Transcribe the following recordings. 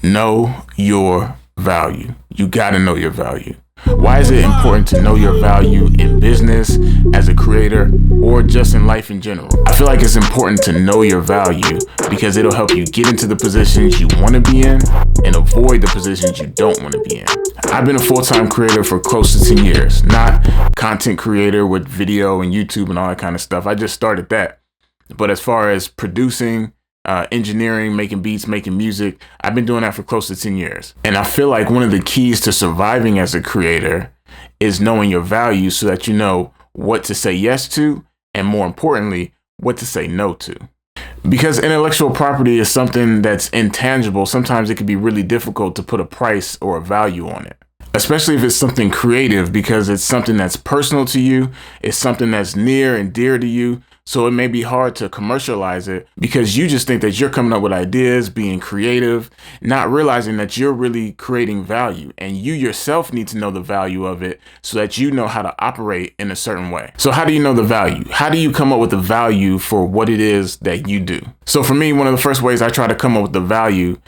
Know your value. You gotta know your value. Why is it important to know your value in business, as a creator, or just in life in general? I feel like it's important to know your value because it'll help you get into the positions you want to be in and avoid the positions you don't want to be in. I've been a full-time creator for close to 10 years, not content creator with video and YouTube and all that kind of stuff. I just started that. But as far as producing, engineering, making beats, making music, I've been doing that for close to 10 years. And I feel like one of the keys to surviving as a creator is knowing your value so that you know what to say yes to, and more importantly, what to say no to. Because intellectual property is something that's intangible, sometimes it can be really difficult to put a price or a value on it. Especially if it's something creative, because it's something that's personal to you, it's something that's near and dear to you. So it may be hard to commercialize it because you just think that you're coming up with ideas, being creative, not realizing that you're really creating value, and you yourself need to know the value of it so that you know how to operate in a certain way. So how do you know the value? How do you come up with the value for what it is that you do? So for me, one of the first ways I try to come up with the value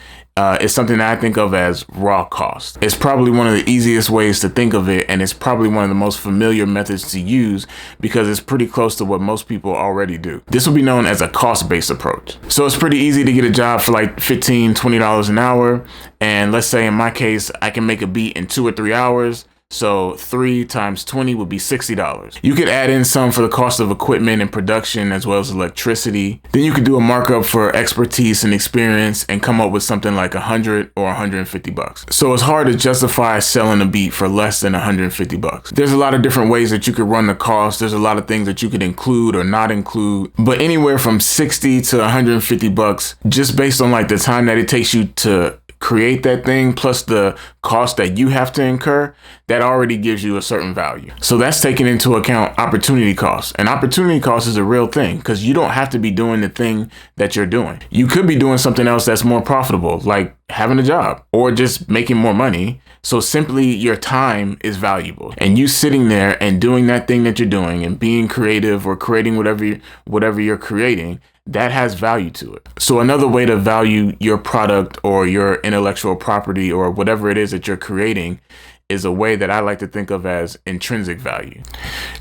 is something that I think of as raw cost. It's probably one of the easiest ways to think of it, and it's probably one of the most familiar methods to use because it's pretty close to what most people already do. This will be known as a cost-based approach. So it's pretty easy to get a job for like $15, $20 an hour. And let's say in my case, I can make a beat in 2 or 3 hours. So 3 times 20 would be $60. You could add in some for the cost of equipment and production as well as electricity. Then you could do a markup for expertise and experience and come up with something like $100 or $150. So it's hard to justify selling a beat for less than $150. There's a lot of different ways that you could run the cost. There's a lot of things that you could include or not include, but anywhere from $60 to $150 just based on like the time that it takes you to create that thing plus the cost that you have to incur, that already gives you a certain value. So that's taking into account opportunity cost. And opportunity cost is a real thing because you don't have to be doing the thing that you're doing. You could be doing something else that's more profitable, like having a job or just making more money. So simply your time is valuable, and you sitting there and doing that thing that you're doing and being creative or creating whatever you're creating, that has value to it. So another way to value your product or your intellectual property or whatever it is that you're creating is a way that I like to think of as intrinsic value.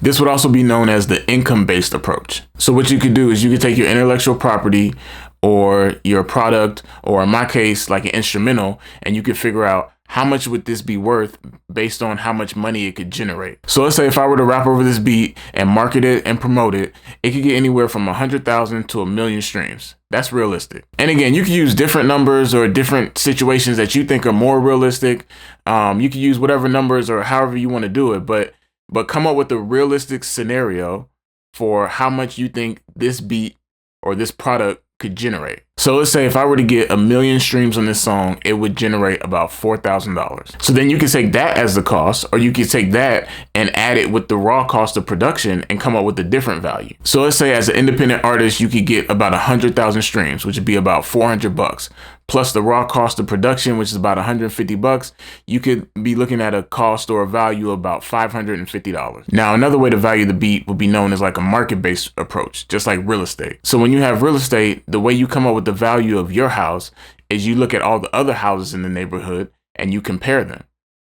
This would also be known as the income-based approach. So what you could do is you could take your intellectual property or your product, or in my case, like an instrumental, and you could figure out how much would this be worth based on how much money it could generate. So let's say if I were to rap over this beat and market it and promote it, it could get anywhere from 100,000 to 1 million streams. That's realistic. And again, you can use different numbers or different situations that you think are more realistic. You can use whatever numbers or however you want to do it, but come up with a realistic scenario for how much you think this beat or this product could generate. So let's say if I were to get 1 million streams on this song, it would generate about $4,000. So then you can take that as the cost, or you could take that and add it with the raw cost of production and come up with a different value. So let's say as an independent artist, you could get about 100,000 streams, which would be about $400. Plus the raw cost of production, which is about $150, you could be looking at a cost or a value of about $550. Now, another way to value the beat would be known as like a market-based approach, just like real estate. So when you have real estate, the way you come up with the value of your house is you look at all the other houses in the neighborhood and you compare them.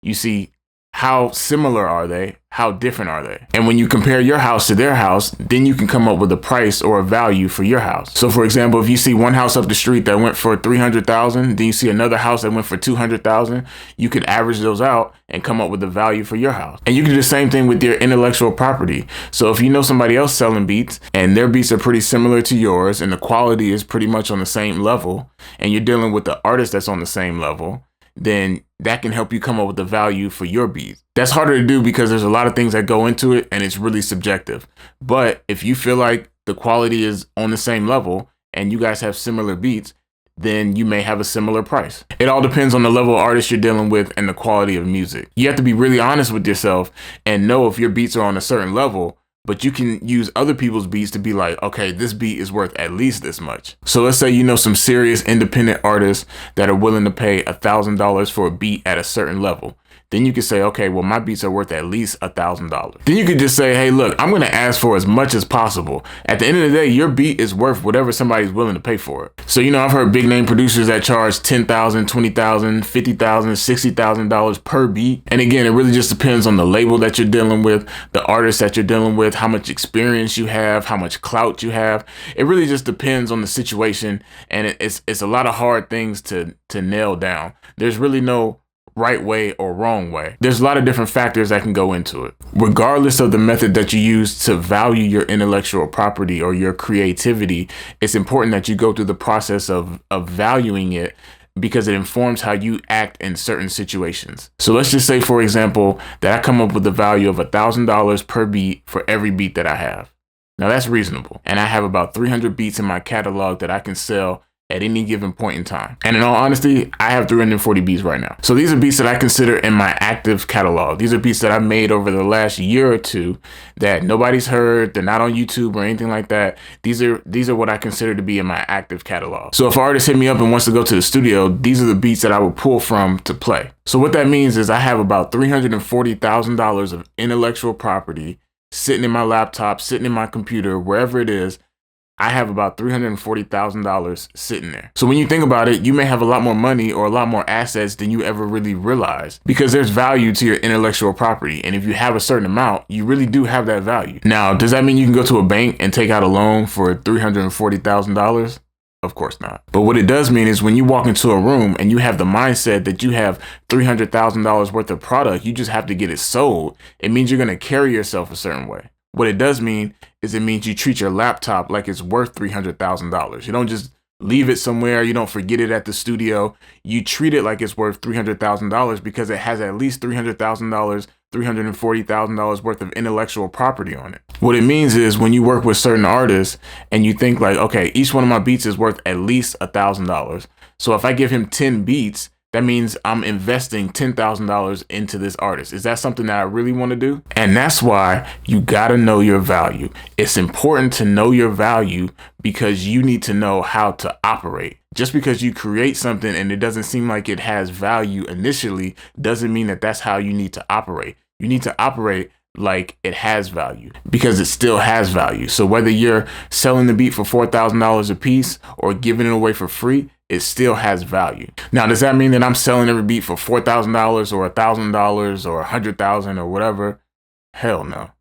You see, how similar are they? How different are they? And when you compare your house to their house, then you can come up with a price or a value for your house. So for example, if you see one house up the street that went for 300,000, then you see another house that went for 200,000, you could average those out and come up with the value for your house. And you can do the same thing with your intellectual property. So if you know somebody else selling beats and their beats are pretty similar to yours and the quality is pretty much on the same level, and you're dealing with the artist that's on the same level, then that can help you come up with the value for your beat. That's harder to do because there's a lot of things that go into it and it's really subjective. But if you feel like the quality is on the same level and you guys have similar beats, then you may have a similar price. It all depends on the level of artist you're dealing with and the quality of music. You have to be really honest with yourself and know if your beats are on a certain level, but you can use other people's beats to be like, okay, this beat is worth at least this much. So let's say you know some serious independent artists that are willing to pay $1,000 for a beat at a certain level. then you could say, okay, well, my beats are worth at least $1,000. Then you could just say, hey, look, I'm going to ask for as much as possible. At the end of the day, your beat is worth whatever somebody's willing to pay for it. So, I've heard big name producers that charge $10,000, $20,000, $50,000, $60,000 per beat. And again, it really just depends on the label that you're dealing with, the artist that you're dealing with, how much experience you have, how much clout you have. It really just depends on the situation, and it's a lot of hard things to nail down. There's really no right way or wrong way. There's a lot of different factors that can go into it. Regardless of the method that you use to value your intellectual property or your creativity, it's important that you go through the process of valuing it, because it informs how you act in certain situations. So let's just say, for example, that I come up with the value of $1,000 per beat for every beat that I have. Now that's reasonable. And I have about 300 beats in my catalog that I can sell at any given point in time. And in all honesty, I have 340 beats right now. So these are beats that I consider in my active catalog. These are beats that I've made over the last year or two that nobody's heard. They're not on YouTube or anything like that. These are what I consider to be in my active catalog. So if an artist hit me up and wants to go to the studio, these are the beats that I will pull from to play. So what that means is I have about $340,000 of intellectual property sitting in my laptop, sitting in my computer, wherever it is. I have about $340,000 sitting there. So when you think about it, you may have a lot more money or a lot more assets than you ever really realize, because there's value to your intellectual property. And if you have a certain amount, you really do have that value. Now, does that mean you can go to a bank and take out a loan for $340,000? Of course not. But what it does mean is when you walk into a room and you have the mindset that you have $300,000 worth of product, you just have to get it sold. It means you're going to carry yourself a certain way. What it does mean is it means you treat your laptop like it's worth $300,000. You don't just leave it somewhere. You don't forget it at the studio. You treat it like it's worth $300,000 because it has at least $300,000, $340,000 worth of intellectual property on it. What it means is when you work with certain artists and you think like, okay, each one of my beats is worth at least $1,000. So if I give him 10 beats, that means I'm investing $10,000 into this artist. Is that something that I really want to do? And that's why you got to know your value. It's important to know your value because you need to know how to operate. Just because you create something and it doesn't seem like it has value initially doesn't mean that that's how you need to operate. You need to operate like it has value, because it still has value. So whether you're selling the beat for $4,000 a piece or giving it away for free, it still has value. Now, does that mean that I'm selling every beat for $4,000 or $1,000 or $100,000 or whatever? Hell no.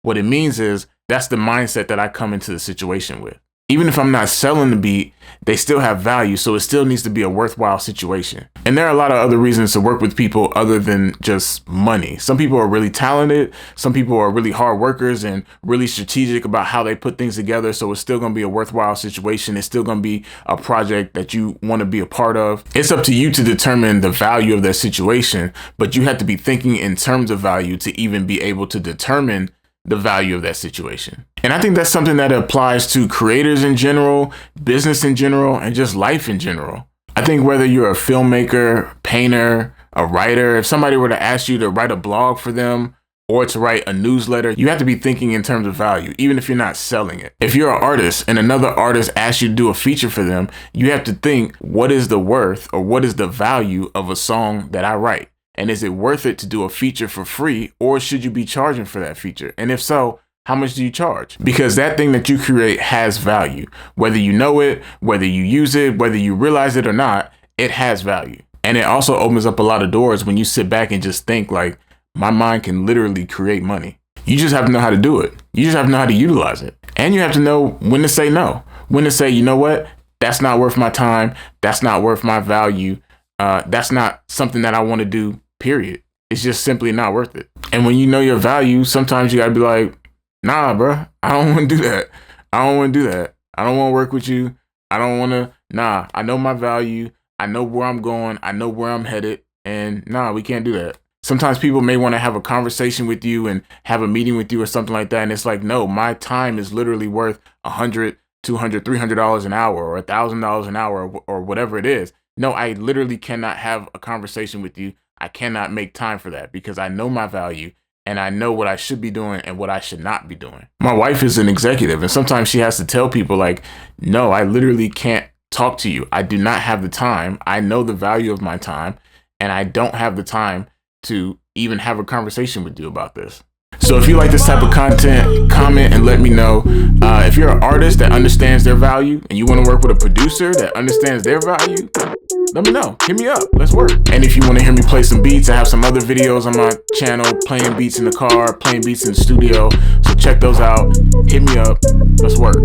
What it means is that's the mindset that I come into the situation with. Even if I'm not selling the beat, they still have value, so it still needs to be a worthwhile situation. And there are a lot of other reasons to work with people other than just money. Some people are really talented. Some people are really hard workers and really strategic about how they put things together, so it's still going to be a worthwhile situation. It's still going to be a project that you want to be a part of. It's up to you to determine the value of that situation, but you have to be thinking in terms of value to even be able to determine the value of that situation. And I think that's something that applies to creators in general, business in general, and just life in general. I think whether you're a filmmaker, painter, a writer, if somebody were to ask you to write a blog for them or to write a newsletter, you have to be thinking in terms of value, even if you're not selling it. If you're an artist and another artist asks you to do a feature for them, you have to think, what is the worth or what is the value of a song that I write? And is it worth it to do a feature for free, or should you be charging for that feature? And if so, how much do you charge? Because that thing that you create has value. Whether you know it, whether you use it, whether you realize it or not, it has value. And it also opens up a lot of doors when you sit back and just think like, my mind can literally create money. You just have to know how to do it. You just have to know how to utilize it. And you have to know when to say no. When to say, you know what? That's not worth my time. That's not worth my value. That's not something that I want to do. Period. It's just simply not worth it. And when you know your value, sometimes you gotta be like, nah, bro, I don't want to do that. I don't want to do that. I don't want to work with you. I don't want to. Nah, I know my value. I know where I'm going. I know where I'm headed. And nah, we can't do that. Sometimes people may want to have a conversation with you and have a meeting with you or something like that. And it's like, no, my time is literally worth $100, $200, $300 an hour or $1,000 an hour or whatever it is. No, I literally cannot have a conversation with you. I cannot make time for that because I know my value and I know what I should be doing and what I should not be doing. My wife is an executive and sometimes she has to tell people like, no, I literally can't talk to you. I do not have the time. I know the value of my time and I don't have the time to even have a conversation with you about this. So if you like this type of content, comment and let me know. If you're an artist that understands their value and you want to work with a producer that understands their value, let me know. Hit me up. Let's work. And if you want to hear me play some beats, I have some other videos on my channel, playing beats in the car, playing beats in the studio. So check those out. Hit me up. Let's work.